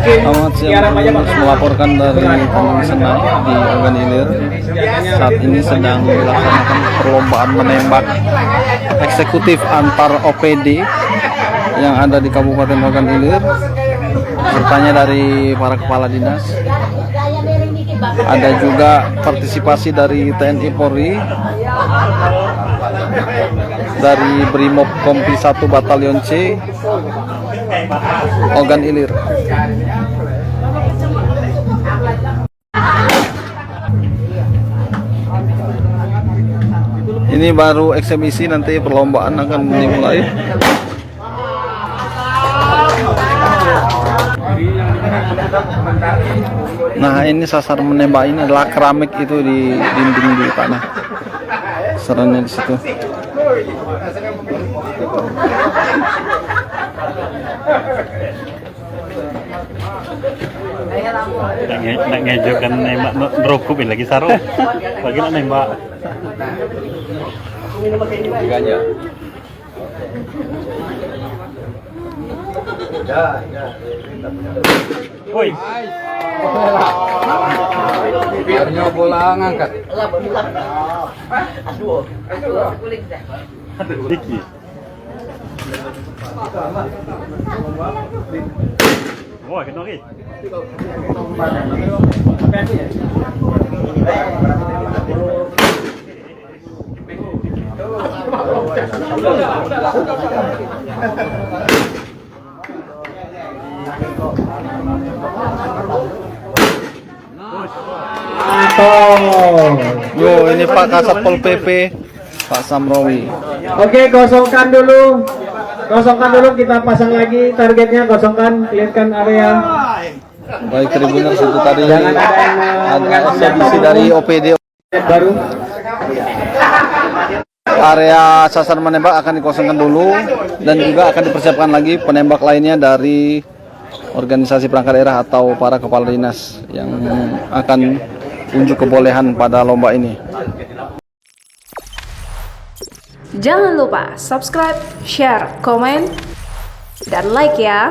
Selamat siang, melaporkan dari Taman Senai di Ogan Ilir. Saat ini sedang dilaksanakan perlombaan menembak eksekutif antar OPD yang ada di Kabupaten Ogan Ilir. Sertanya dari para kepala dinas. Ada juga partisipasi dari TNI Polri, dari Brimob Kompi 1 Batalion C Ogan Ilir. Ini baru eksebisi, nanti perlombaan akan dimulai. Nah, ini sasar menembak ini adalah keramik itu di dinding di tanah. Sasarannya di situ. Nak ngejokan nembak merokok lagi saru. Lagi nak nembak. Tiganya. Woi. Biarnya bola ngangkat. Diki. Woi, kenori. Yo, ini Pak Kasatpol PP, Pak Samrowi. Oke, kosongkan dulu. Kosongkan dulu, kita pasang lagi targetnya, kosongkan, clearkan area. Baik, Tribuners, itu tadi Jangan ada yang ada eksebisi dari OPD baru. area sasar menembak akan dikosongkan dulu, dan juga akan dipersiapkan lagi penembak lainnya dari organisasi perangkat daerah atau para kepala dinas yang akan unjuk kebolehan pada lomba ini. Jangan lupa subscribe, share, komen, dan like ya.